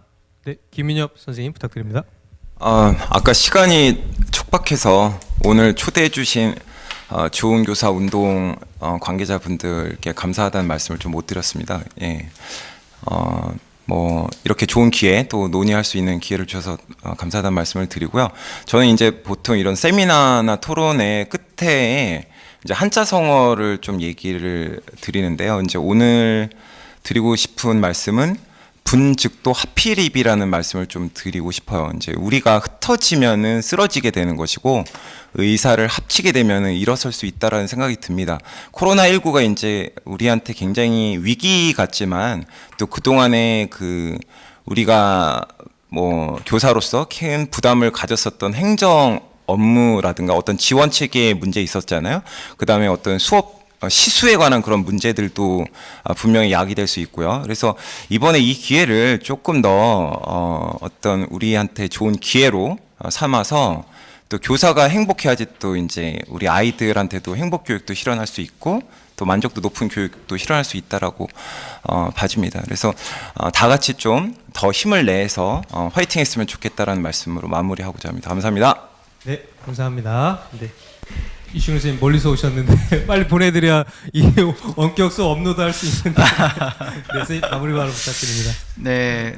네, 김민엽 선생님 부탁드립니다. 아까 시간이 촉박해서 오늘 초대해 주신 좋은 교사 운동 관계자분들께 감사하다는 말씀을 좀 못 드렸습니다. 예. 뭐 이렇게 좋은 기회 또 논의할 수 있는 기회를 주셔서 감사하다는 말씀을 드리고요. 저는 이제 보통 이런 세미나나 토론의 끝에 이제 한자성어를 좀 얘기를 드리는데요. 이제 오늘 드리고 싶은 말씀은 분즉도 하필입이라는 말씀을 좀 드리고 싶어요. 이제 우리가 흩어지면은 쓰러지게 되는 것이고 의사를 합치게 되면은 일어설 수 있다라는 생각이 듭니다. 코로나19가 이제 우리한테 굉장히 위기 같지만 또 그동안에 그 우리가 뭐 교사로서 큰 부담을 가졌었던 행정 업무라든가 어떤 지원 체계에 문제 있었잖아요. 그다음에 어떤 수업 시수에 관한 그런 문제들도 분명히 야기될 수 있고요. 그래서 이번에 이 기회를 조금 더 어떤 우리한테 좋은 기회로 삼아서 또 교사가 행복해야지 또 이제 우리 아이들한테도 행복 교육도 실현할 수 있고 또 만족도 높은 교육도 실현할 수 있다라고 봐집니다. 그래서 다 같이 좀 더 힘을 내서 화이팅했으면 좋겠다라는 말씀으로 마무리하고자 합니다. 감사합니다. 네, 감사합니다. 네. 이충 선생님 멀리서 오셨는데 빨리 보내드려야 이 원격 수업 업로드할 수 있는데 네, 선생님 마무리 발언 부탁드립니다. 네,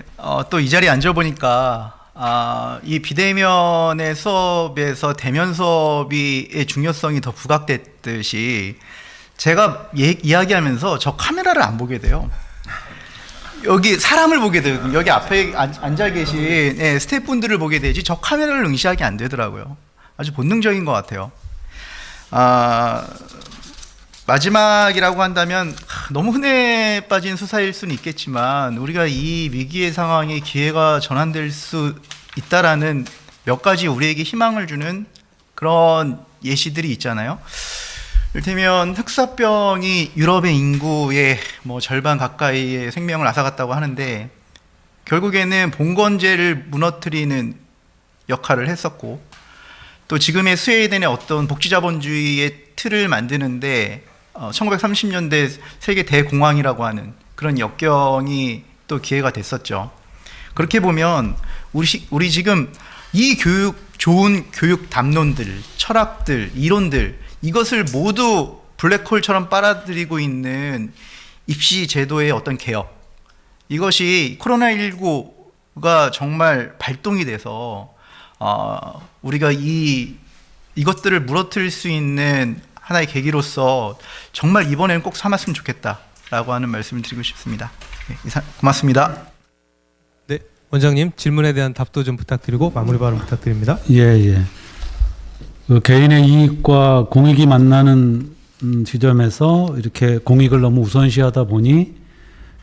또 이 자리에 앉아보니까 이 비대면의 수업에서 대면 수업의 중요성이 더 부각됐듯이 제가 이야기하면서 저 카메라를 안 보게 돼요. 여기 사람을 보게 되거든요. 여기 앞에 앉아 계신 스태프분들을 보게 되지 저 카메라를 응시하게 안 되더라고요. 아주 본능적인 것 같아요. 마지막이라고 한다면 너무 흔해 빠진 수사일 수는 있겠지만 우리가 이 위기의 상황에 기회가 전환될 수 있다라는 몇 가지 우리에게 희망을 주는 그런 예시들이 있잖아요. 이를테면 흑사병이 유럽의 인구의 뭐 절반 가까이의 생명을 앗아갔다고 하는데 결국에는 봉건제를 무너뜨리는 역할을 했었고 또 지금의 스웨이덴의 어떤 복지자본주의의 틀을 만드는데 1930년대 세계 대공황이라고 하는 그런 역경이 또 기회가 됐었죠. 그렇게 보면 우리 지금 이 좋은 교육 담론들, 철학들, 이론들 이것을 모두 블랙홀처럼 빨아들이고 있는 입시 제도의 어떤 개혁 이것이 코로나19가 정말 발동이 돼서 우리가 이것들을 무너뜨릴 수 있는 하나의 계기로서 정말 이번에는 꼭 삼았으면 좋겠다라고 하는 말씀을 드리고 싶습니다. 네, 고맙습니다. 네, 원장님 질문에 대한 답도 좀 부탁드리고 마무리 발언 부탁드립니다. 예. 그 개인의 이익과 공익이 만나는 지점에서 이렇게 공익을 너무 우선시하다 보니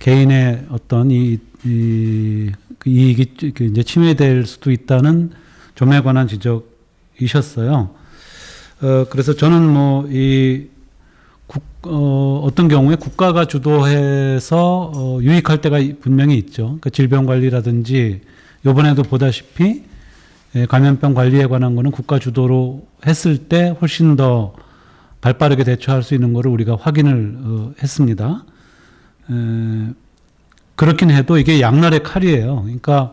개인의 어떤 그 이익이 이제 침해될 수도 있다는 점에 관한 지적이셨어요. 그래서 저는 뭐 어떤 경우에 국가가 주도해서 유익할 때가 분명히 있죠. 그러니까 질병 관리라든지 이번에도 보다시피 감염병 관리에 관한 거는 국가 주도로 했을 때 훨씬 더 발빠르게 대처할 수 있는 거를 우리가 확인을 했습니다. 그렇긴 해도 이게 양날의 칼이에요. 그러니까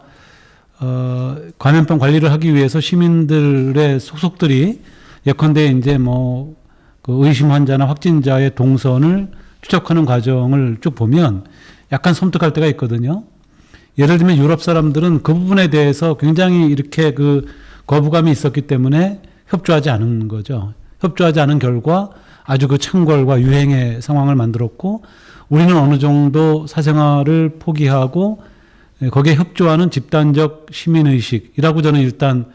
감염병 관리를 하기 위해서 시민들의 속속들이 예컨대 이제 그 의심 환자나 확진자의 동선을 추적하는 과정을 쭉 보면 약간 섬뜩할 때가 있거든요. 예를 들면 유럽 사람들은 그 부분에 대해서 굉장히 이렇게 그 거부감이 있었기 때문에 협조하지 않은 거죠. 협조하지 않은 결과 아주 그 창궐과 유행의 상황을 만들었고, 우리는 어느 정도 사생활을 포기하고 거기에 협조하는 집단적 시민의식이라고 저는 일단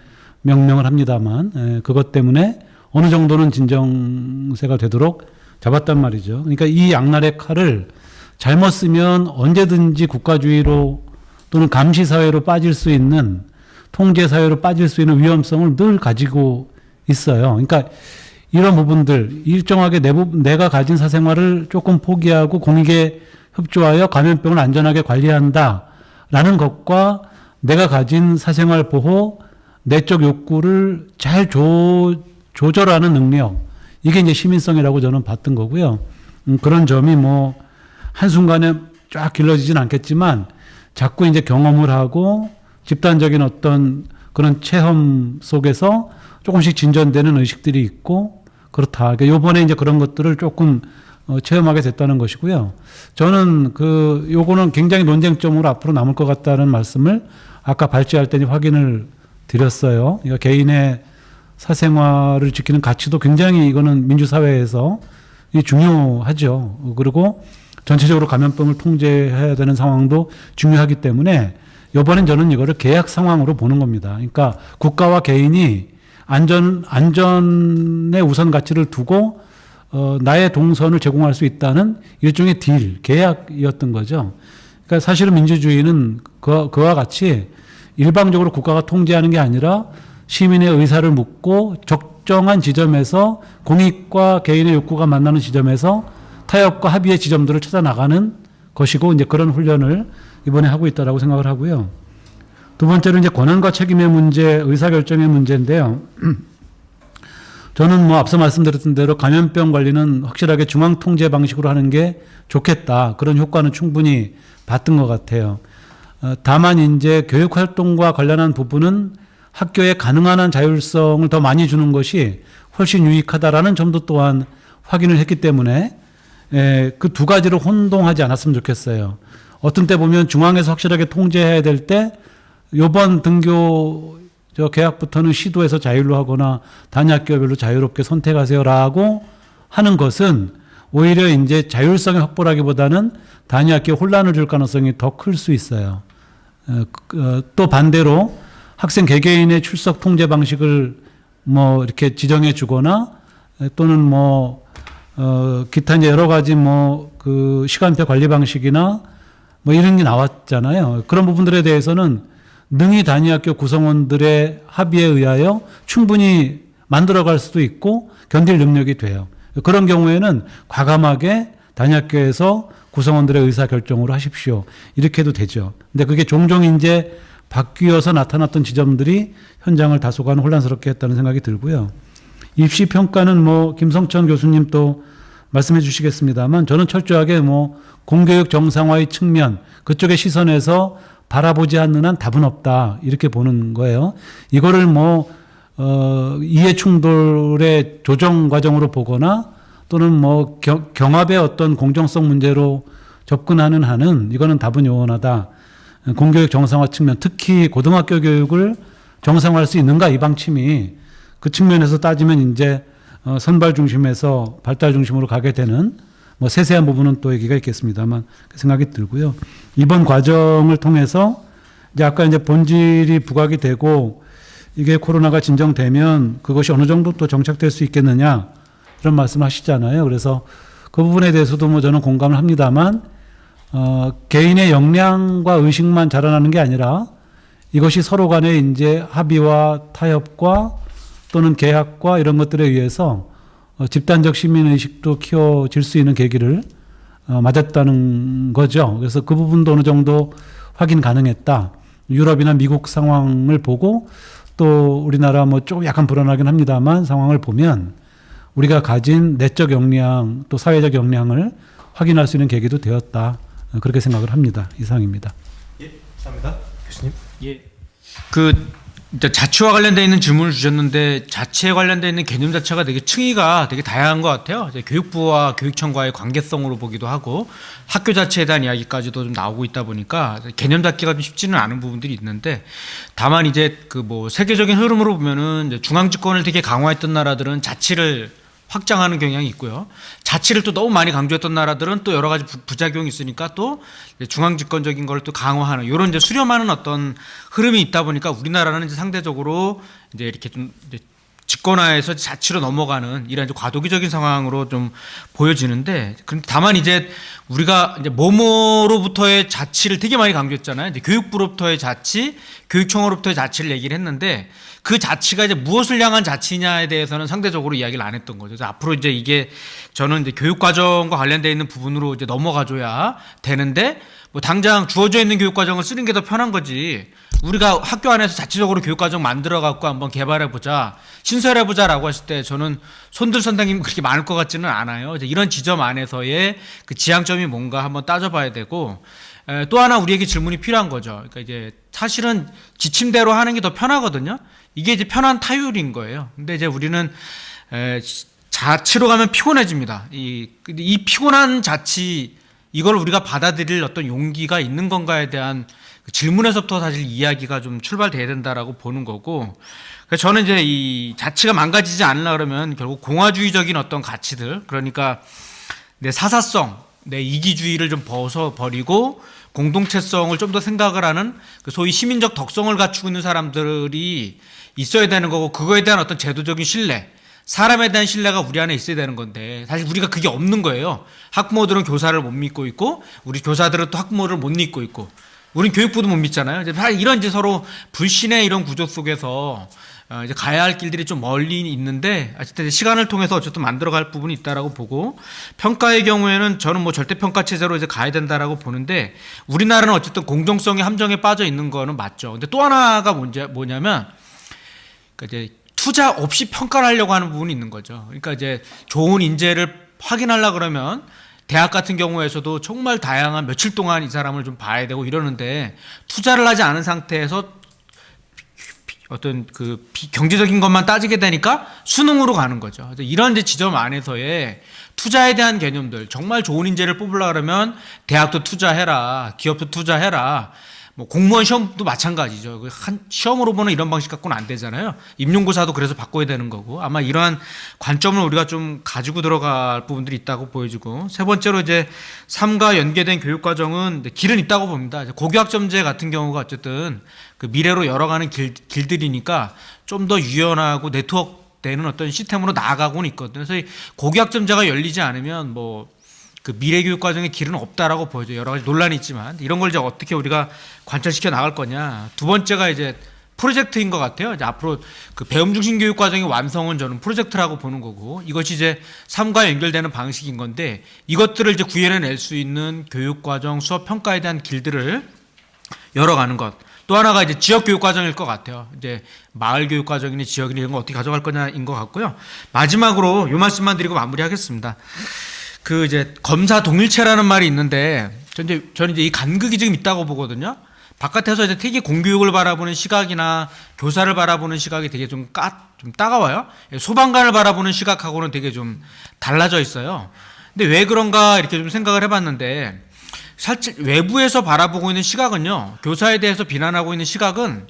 명명을 합니다만, 그것 때문에 어느 정도는 진정세가 되도록 잡았단 말이죠. 그러니까 이 양날의 칼을 잘못 쓰면 언제든지 국가주의로 또는 감시사회로 빠질 수 있는, 통제사회로 빠질 수 있는 위험성을 늘 가지고 있어요. 그러니까 이런 부분들, 일정하게 내가 가진 사생활을 조금 포기하고 공익에 협조하여 감염병을 안전하게 관리한다라는 것과 내가 가진 사생활 보호, 내적 욕구를 잘 조절하는 능력, 이게 이제 시민성이라고 저는 봤던 거고요. 그런 점이 한순간에 쫙 길러지진 않겠지만 자꾸 이제 경험을 하고 집단적인 어떤 그런 체험 속에서 조금씩 진전되는 의식들이 있고 그렇다. 그러니까 요번에 이제 그런 것들을 조금 체험하게 됐다는 것이고요. 저는 요거는 굉장히 논쟁점으로 앞으로 남을 것 같다는 말씀을 아까 발제할 때 확인을 드렸어요. 그러니까 개인의 사생활을 지키는 가치도 굉장히 이거는 민주사회에서 중요하죠. 그리고 전체적으로 감염병을 통제해야 되는 상황도 중요하기 때문에 이번엔 저는 이거를 계약 상황으로 보는 겁니다. 그러니까 국가와 개인이 안전의 우선 가치를 두고 나의 동선을 제공할 수 있다는 일종의 계약이었던 거죠. 그러니까 사실은 민주주의는 그와 같이 일방적으로 국가가 통제하는 게 아니라 시민의 의사를 묻고 적정한 지점에서 공익과 개인의 욕구가 만나는 지점에서 타협과 합의의 지점들을 찾아 나가는 것이고, 이제 그런 훈련을 이번에 하고 있다라고 생각을 하고요. 두 번째로 이제 권한과 책임의 문제, 의사결정의 문제인데요. 저는 앞서 말씀드렸던 대로 감염병 관리는 확실하게 중앙 통제 방식으로 하는 게 좋겠다. 그런 효과는 충분히 봤던 것 같아요. 다만 이제 교육 활동과 관련한 부분은 학교에 가능한 한 자율성을 더 많이 주는 것이 훨씬 유익하다라는 점도 또한 확인을 했기 때문에 그 두 가지를 혼동하지 않았으면 좋겠어요. 어떤 때 보면 중앙에서 확실하게 통제해야 될 때 요번 등교 계약부터는 시도에서 자율로 하거나 단위학교별로 자유롭게 선택하세요라고 하는 것은 오히려 이제 자율성의 확보라기보다는 단위학교에 혼란을 줄 가능성이 더 클 수 있어요. 또 반대로 학생 개개인의 출석 통제 방식을 이렇게 지정해 주거나 또는 기타 이제 여러 가지 그 시간표 관리 방식이나 이런 게 나왔잖아요. 그런 부분들에 대해서는 능히 단위학교 구성원들의 합의에 의하여 충분히 만들어갈 수도 있고 견딜 능력이 돼요. 그런 경우에는 과감하게 단위학교에서 구성원들의 의사 결정으로 하십시오. 이렇게 해도 되죠. 근데 그게 종종 이제 바뀌어서 나타났던 지점들이 현장을 다소간 혼란스럽게 했다는 생각이 들고요. 입시 평가는 김성천 교수님 또 말씀해 주시겠습니다만 저는 철저하게 공교육 정상화의 측면 그쪽의 시선에서 바라보지 않는 한 답은 없다 이렇게 보는 거예요. 이거를 이해 충돌의 조정 과정으로 보거나 또는 경합의 어떤 공정성 문제로 접근하는 한은 이거는 답은 요원하다. 공교육 정상화 측면, 특히 고등학교 교육을 정상화할 수 있는가 이 방침이 그 측면에서 따지면 이제 선발 중심에서 발달 중심으로 가게 되는 세세한 부분은 또 얘기가 있겠습니다만 그 생각이 들고요. 이번 과정을 통해서 이제 아까 이제 본질이 부각이 되고 이게 코로나가 진정되면 그것이 어느 정도 또 정착될 수 있겠느냐 그런 말씀을 하시잖아요. 그래서 그 부분에 대해서도 저는 공감을 합니다만 개인의 역량과 의식만 자라나는 게 아니라 이것이 서로 간의 이제 합의와 타협과 또는 계약과 이런 것들에 의해서 집단적 시민의식도 키워질 수 있는 계기를 맞았다는 거죠. 그래서 그 부분도 어느 정도 확인 가능했다. 유럽이나 미국 상황을 보고 또 우리나라 뭐 좀 약간 불안하긴 합니다만 상황을 보면 우리가 가진 내적 역량 또 사회적 역량을 확인할 수 있는 계기도 되었다. 그렇게 생각을 합니다. 이상입니다. 예, 감사합니다. 교수님. 예. 그 이제 자치와 관련돼 있는 질문을 주셨는데 자치에 관련돼 있는 개념 자체가 되게 층위가 되게 다양한 것 같아요. 이제 교육부와 교육청과의 관계성으로 보기도 하고 학교 자체에 대한 이야기까지도 좀 나오고 있다 보니까 개념 잡기가 좀 쉽지는 않은 부분들이 있는데 다만 이제 그 뭐 세계적인 흐름으로 보면은 이제 중앙 집권을 되게 강화했던 나라들은 자치를 확장하는 경향이 있고요. 자치를 또 너무 많이 강조했던 나라들은 또 여러 가지 부작용이 있으니까 또 중앙 집권적인 걸 또 강화하는 이런 이제 수렴하는 어떤 흐름이 있다 보니까 우리나라는 이제 상대적으로 이제 이렇게 좀 이제 집권화에서 자치로 넘어가는 이런 이제 과도기적인 상황으로 좀 보여지는데 근데 다만 이제 우리가 이제 뭐뭐로부터의 자치를 되게 많이 강조했잖아요. 이제 교육부로부터의 자치, 교육청으로부터의 자치를 얘기를 했는데 그 자치가 이제 무엇을 향한 자치냐에 대해서는 상대적으로 이야기를 안 했던 거죠. 그래서 앞으로 이제 이게 저는 이제 교육과정과 관련되어 있는 부분으로 이제 넘어가줘야 되는데 뭐 당장 주어져 있는 교육과정을 쓰는 게 더 편한 거지. 우리가 학교 안에서 자체적으로 교육과정 만들어 갖고 한번 개발해 보자, 신설해 보자라고 했을 때 저는 손들 선생님 그렇게 많을 것 같지는 않아요. 이제 이런 지점 안에서의 그 지향점이 뭔가 한번 따져봐야 되고 또 하나 우리에게 질문이 필요한 거죠. 그러니까 이제 사실은 지침대로 하는 게 더 편하거든요. 이게 이제 편한 타율인 거예요. 근데 이제 우리는 자치로 가면 피곤해집니다. 이 피곤한 자치 이걸 우리가 받아들일 어떤 용기가 있는 건가에 대한 질문에서부터 사실 이야기가 좀 출발돼야 된다라고 보는 거고, 그래서 저는 이제 이 자치가 망가지지 않으려 그러면 결국 공화주의적인 어떤 가치들, 그러니까 내 사사성, 내 이기주의를 좀 벗어버리고 공동체성을 좀 더 생각을 하는 그 소위 시민적 덕성을 갖추고 있는 사람들이 있어야 되는 거고, 그거에 대한 어떤 제도적인 신뢰, 사람에 대한 신뢰가 우리 안에 있어야 되는 건데 사실 우리가 그게 없는 거예요. 학부모들은 교사를 못 믿고 있고 우리 교사들은 또 학부모를 못 믿고 있고 우린 교육부도 못 믿잖아요. 이런 이제 서로 불신의 이런 구조 속에서 이제 가야 할 길들이 좀 멀리 있는데 어쨌든 시간을 통해서 어쨌든 만들어갈 부분이 있다라고 보고, 평가의 경우에는 저는 뭐 절대 평가 체제로 이제 가야 된다라고 보는데 우리나라는 어쨌든 공정성의 함정에 빠져 있는 거는 맞죠. 근데 또 하나가 뭐냐면 그러니까 이제 투자 없이 평가를 하려고 하는 부분이 있는 거죠. 그러니까 이제 좋은 인재를 확인하려 그러면 대학 같은 경우에서도 정말 다양한 며칠 동안 이 사람을 좀 봐야 되고 이러는데 투자를 하지 않은 상태에서 어떤 그 경제적인 것만 따지게 되니까 수능으로 가는 거죠. 그래서 이런 이제 지점 안에서의 투자에 대한 개념들, 정말 좋은 인재를 뽑으려 그러면 대학도 투자해라, 기업도 투자해라. 뭐 공무원 시험도 마찬가지죠. 한 시험으로 보는 이런 방식 갖고는 안 되잖아요. 임용고사도 그래서 바꿔야 되는 거고, 아마 이러한 관점을 우리가 좀 가지고 들어갈 부분들이 있다고 보여지고, 세 번째로 이제 삶과 연계된 교육과정은 길은 있다고 봅니다. 고교학점제 같은 경우가 어쨌든 그 미래로 열어가는 길들이니까 좀 더 유연하고 네트워크 되는 어떤 시스템으로 나아가고는 있거든요. 그래서 고교학점제가 열리지 않으면 뭐 그 미래 교육 과정의 길은 없다라고 보여져요. 여러 가지 논란이 있지만 이런 걸 이제 어떻게 우리가 관철시켜 나갈 거냐. 두 번째가 이제 프로젝트인 것 같아요. 이제 앞으로 그 배움 중심 교육 과정의 완성은 저는 프로젝트라고 보는 거고, 이것이 이제 삶과 연결되는 방식인 건데 이것들을 이제 구현해낼 수 있는 교육 과정, 수업 평가에 대한 길들을 열어가는 것. 또 하나가 이제 지역 교육 과정일 것 같아요. 이제 마을 교육 과정이니 지역이니 이런 거 어떻게 가져갈 거냐인 것 같고요. 마지막으로 요 말씀만 드리고 마무리하겠습니다. 그 이제 검사 동일체라는 말이 있는데 저는 이제 이 간극이 지금 있다고 보거든요. 바깥에서 이제 되게 공교육을 바라보는 시각이나 교사를 바라보는 시각이 되게 좀 따가워요. 소방관을 바라보는 시각하고는 되게 좀 달라져 있어요. 근데 왜 그런가 이렇게 좀 생각을 해봤는데, 실제 외부에서 바라보고 있는 시각은요, 교사에 대해서 비난하고 있는 시각은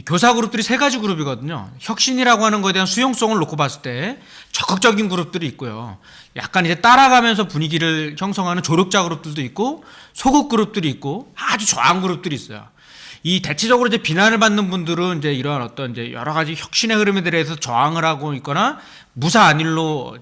교사 그룹들이 세 가지 그룹이거든요. 혁신이라고 하는 거에 대한 수용성을 놓고 봤을 때 적극적인 그룹들이 있고요. 약간 이제 따라가면서 분위기를 형성하는 조력자 그룹들도 있고, 소극 그룹들이 있고, 아주 저항 그룹들이 있어요. 이 대체적으로 이제 비난을 받는 분들은 이제 이런 어떤 이제 여러 가지 혁신의 흐름에 대해서 저항을 하고 있거나 무사 안일로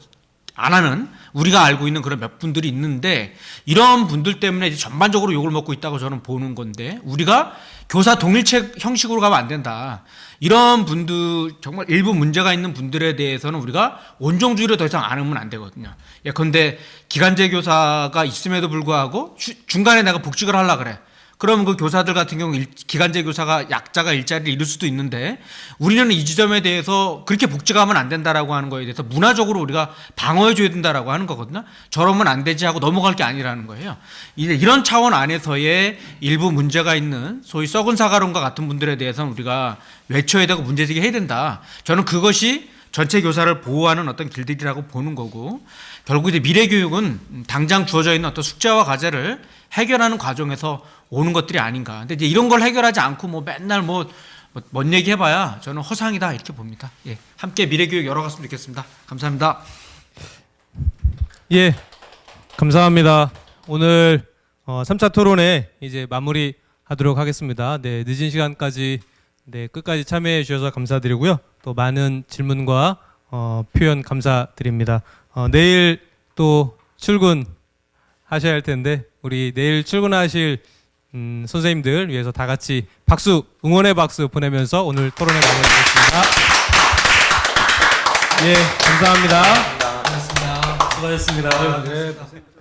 안 하는 우리가 알고 있는 그런 몇 분들이 있는데 이런 분들 때문에 이제 전반적으로 욕을 먹고 있다고 저는 보는 건데 우리가 교사 동일책 형식으로 가면 안 된다. 이런 분들 정말 일부 문제가 있는 분들에 대해서는 우리가 원종주의를 더 이상 안 하면 안 되거든요. 예컨대 기간제 교사가 있음에도 불구하고 중간에 내가 복직을 하려 그래. 그러면 그 교사들 같은 경우 기간제 교사가 약자가 일자리를 이룰 수도 있는데 우리는 이 지점에 대해서 그렇게 복직하면 안 된다라고 하는 거에 대해서 문화적으로 우리가 방어해 줘야 된다라고 하는 거거든요. 저러면 안 되지 하고 넘어갈 게 아니라는 거예요. 이런 차원 안에서의 일부 문제가 있는 소위 썩은 사과론과 같은 분들에 대해서는 우리가 외쳐야 되고 문제제기해야 된다. 저는 그것이 전체 교사를 보호하는 어떤 길들이라고 보는 거고 결국 이제 미래 교육은 당장 주어져 있는 어떤 숙제와 과제를 해결하는 과정에서 오는 것들이 아닌가. 근데 이제 이런 걸 해결하지 않고 뭐 맨날 뭔 얘기 해봐야 저는 허상이다 이렇게 봅니다. 예, 함께 미래 교육 열어갔으면 좋겠습니다. 감사합니다. 예, 감사합니다. 오늘 3차 토론회 이제 마무리하도록 하겠습니다. 네, 늦은 시간까지 끝까지 참여해 주셔서 감사드리고요. 또 많은 질문과 표현 감사드립니다. 내일 또 출근하셔야 할 텐데 우리 내일 출근하실 선생님들 위해서 다 같이 박수, 응원의 박수 보내면서 오늘 토론회 마무리하겠습니다. 예, 감사합니다. 수고하셨습니다. 수고하셨습니다.